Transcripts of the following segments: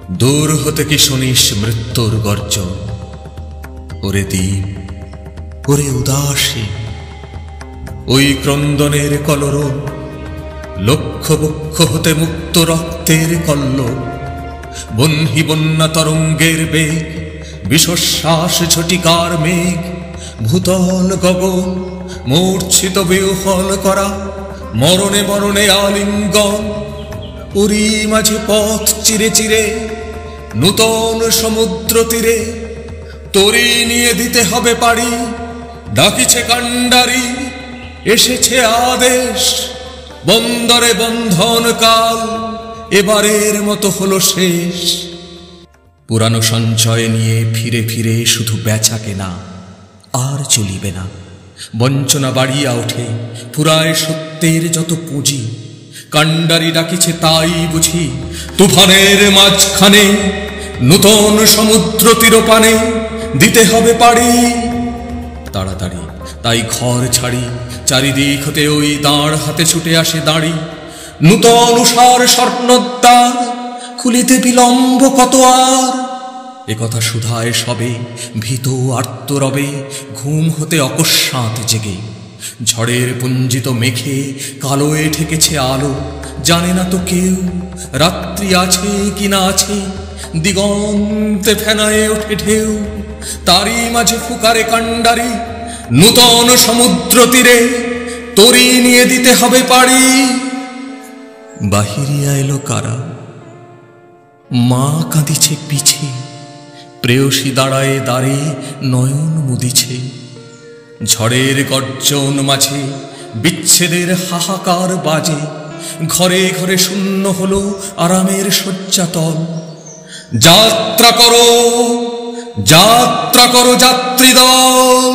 দূর হতে কি শুনিস মৃত্যুর গর্জন? ওরে দ্বীপ, ওরে উদাসী, ওই ক্রন্দনের কলরব, লক্ষ বক্ষ হতে মুক্ত রক্তের কল্লোল, বহ্নি বন্যা তরঙ্গের বেগ, বিশ্বশ্বাস ঝটিকার মেঘ, ভূতল গগন মূর্ছিত বিহ্বল করা, মরণে মরণে আলিঙ্গন। ওরই মাঝে পথ চিরে চিরে নূতন সমুদ্র তীরে তরি নিয়ে দিতে হবে পাড়ি। ডাকিছে কান্ডারি, এসেছে আদেশ, বন্দরে বন্ধন কাল এবারের মতো হলো শেষ। পুরানো সঞ্চয় নিয়ে ফিরে ফিরে শুধু বেচা কেনা আর চলিবে না। বঞ্চনা বাড়িয়া ওঠে, ফুরায় সত্যের যত পুঁজি। কান্ডারি ডাকিছে তাই বুঝি, তুফানের মাঝখানে নূতন সমুদ্র তীরপানে দিতে হবে পাড়ি। তাড়াতাড়ি তাই ঘর ছাড়ি, চারিদিক হতে ওই দাঁড় হাতে ছুটে আসে দাঁড়ি। নূতন উষার স্বর্ণদ্বার খুলিতে বিলম্ব কত আর। একথা সুধায় সবে, ভীত আর্ত রবে, ঘুম হতে অকস্মাৎ জেগে। ঝড়ের পুঞ্জিত মেঘে কালোয় ঠেকেছে আলো, জানে না তো কেউ রাত্রি আছে কি না আছে। দিগন্তে ফেনায় ওঠে ঢেউ, তারই মাঝে ফুকারে কান্ডারি, নূতন সমুদ্র তীরে তরি নিয়ে দিতে হবে পাড়ি। বাহিরিয়া এলো কারা, মা কাঁদিছে পিছে, প্রেয়সী দাঁড়ায় দাঁড়ে নয়ন মুদিছে। ঝড়ের গর্জন মাঝে বিচ্ছেদের হাহাকার বাজে, ঘরে ঘরে শূন্য হলো আরামের শয্যাতল। যাত্রা করো, যাত্রা করো যাত্রীদল,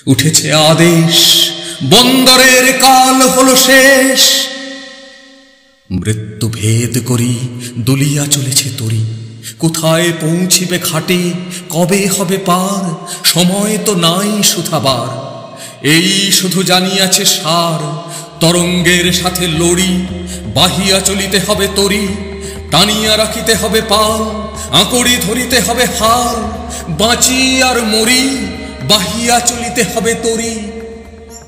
উঠেছে আদেশ, বন্দরের কাল হলো শেষ। মৃত্যু ভেদ করি দুলিয়া চলেছে তরি, কোথায় পৌঁছিবে ঘাটে, কবে হবে পার, সময় তো নাই শুধাবার। এই শুধু জানিয়াছে সার, তরঙ্গের সাথে লড়ি, বাহিয়া চলিতে হবে তরি। টানিয়া রাখিতে হবে পাল, আঁকড়ি ধরিতে হবে হাল, বাঁচি আর মরি, বাহিয়া চলিতে হবে তরি।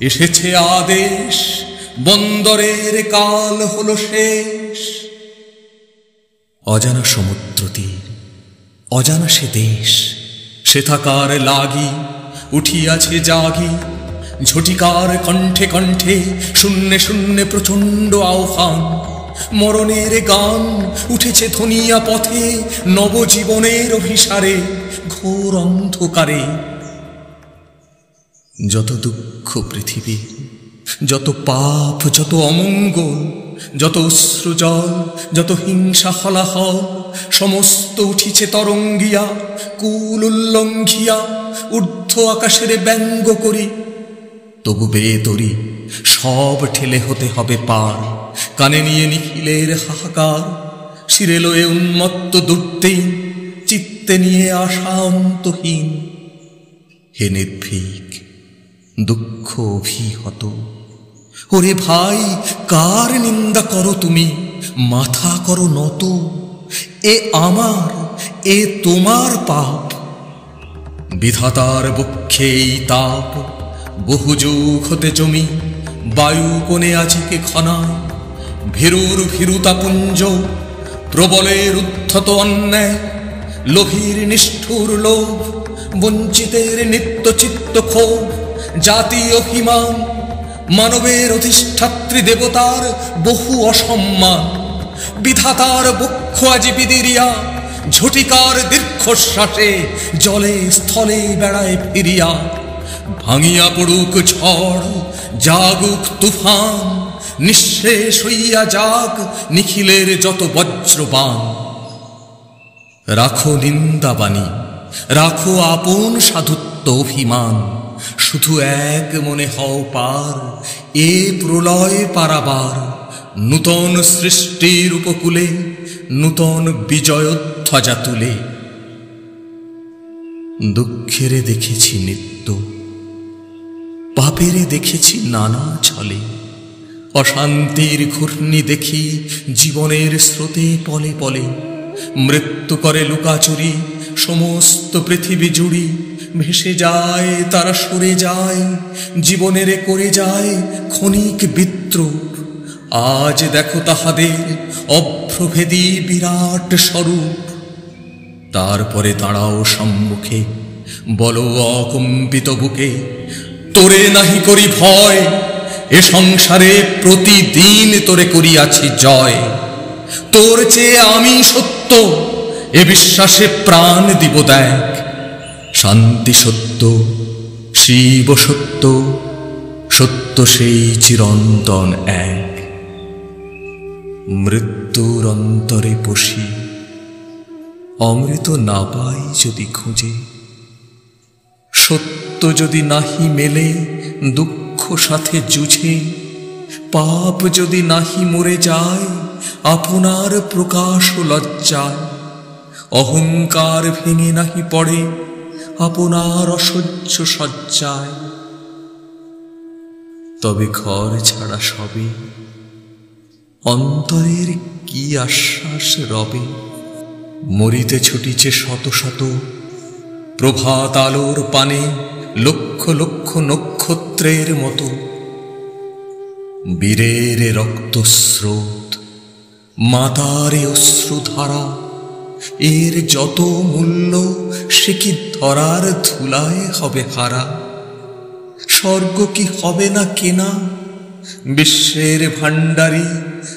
এসেছে আদেশ, বন্দরের কাল হলো শেষ। অজানা সমুদ্র তীর, অজানা সে দেশ, সে থাকার লাগি উঠিয়াছে জাগি। ঝটিকার কণ্ঠে কণ্ঠে শূন্যে শূন্যে প্রচণ্ড আহ্বান। মরণের গান উঠেছে ধনিয়া পথে, নবজীবনের অভিসারে ঘোর অন্ধকারে। যত দুঃখ পৃথিবী, যত পাপ, যত অমঙ্গল, যত অশ্রুজল, যত হিংসা হলাহল, সমস্ত উঠিছে তরঙ্গিয়া, কুল উল্লঙ্ঘিয়া, ঊর্ধ্ব আকাশের ব্যঙ্গ করি। তবু বেতরি সব ঠেলে হতে হবে পার, কানে নিয়ে নিখিলের হাহাকার। শিরে লয়ে উন্মত্ত দুর্তেই, চিত্তে নিয়ে আশা অন্তহীন। হে নির্ভীক, দুঃখ অভিহত, ওরে ভাই কার নিন্দা করো তুমি, মাথা করো নত। এ আমার, এ তোমার পাপ, বিধাতার বক্ষে এই তাপ। বহু যুগ হতে জমি, বায়ু কোণে আজিকে ঘনায়। ভীরুর ভীরুতাপুঞ্জ, প্রবলের উদ্ধত অন্যায়। লোভীর নিষ্ঠুর লোভ, বঞ্চিতের নিত্য চিত্ত ক্ষোভ। জাতি অভিমান, মানবের অধিষ্ঠাত্রী দেবতার বহু অসম্মান। বিধাতার বক্ষ আজি বিদিরিয়া, ঝটিকার দীর্ঘশ্বাসে জলে স্থলে বেড়ায় ফিরিয়া। ভাঙিয়া পড়ুক ঝড়, জাগুক তুফান, নিঃশেষ হইয়া যাক নিখিলের যত বজ্রবাণ। রাখো নিন্দাবাণী, রাখো আপন সাধুত্ব অভিমান। শুধু এক মনে হও পার, এ প্রলয় পারাবার। নূতন সৃষ্টির উপকূলে নূতন বিজয়োধ্বজা তুলে। দুঃখেরে দেখেছি নিত্য, পাপেরে দেখেছি নানা ছলে। অশান্তির ঘূর্ণি দেখি জীবনের স্রোতে পলে পলে। মৃত্যু করে লুকাচুরি সমস্ত পৃথিবী জুড়ি। ভেসে যায় তারা, সরে যায়, জীবনের করে যায় ক্ষণিক বিদ্রুপ। আজ দেখো তাহাদের অভ্রভেদী বিরাট স্বরূপ। তারপরে দাঁড়াও সম্মুখে, বলো অকম্পিত বুকে, তোরে নাহি করি ভয়, এ সংসারে প্রতিদিন তোরে করিয়াছি জয়। তোর চেয়ে আমি সত্য, এ বিশ্বাসে প্রাণ দিব দেখ। শান্তি সত্য, শিব সত্য, সত্য সেই চিরন্তন এক। মৃত্যুর অন্তরে বসি, অমৃত না পাই যদি খুঁজে, সত্য যদি নাহি মেলে দুঃখ সাথে যুঝে, পাপ যদি নাহি মরে যায় আপনার প্রকাশ লজ্জায়, অহংকার ভেঙে নাহি পড়ে আপনার অসহ্য সজ্জায়, তবে ঘর ছাড়া সবে অন্তরের কি আশ্বাস রবে। মরিতে ছুটিছে শত শত প্রভাত আলোর পানে, লক্ষ লক্ষ নক্ষত্রের মতো। বীরের রক্তস্রোত, মাতারে অশ্রুধারা, এর যত মূল্য সে কি ধরার ধুলায় হবে হারা। স্বর্গ কি হবে না কেনা, বিশ্বের ভাণ্ডারী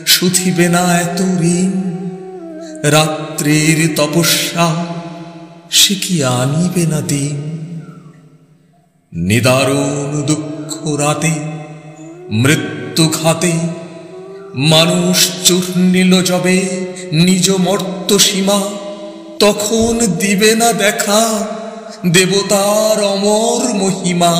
শুধিবে না এত ঋণ। রাত্রির তপস্যা সে কি আনিবে না দিন। নিদারুণ দুঃখ রাতে মৃত্যু ঘাতে, মানুষ চূর্ণিল যবে নিজ মর্ত সীমা, তখন দিবে না দেখা দেবতার অমর মহিমা।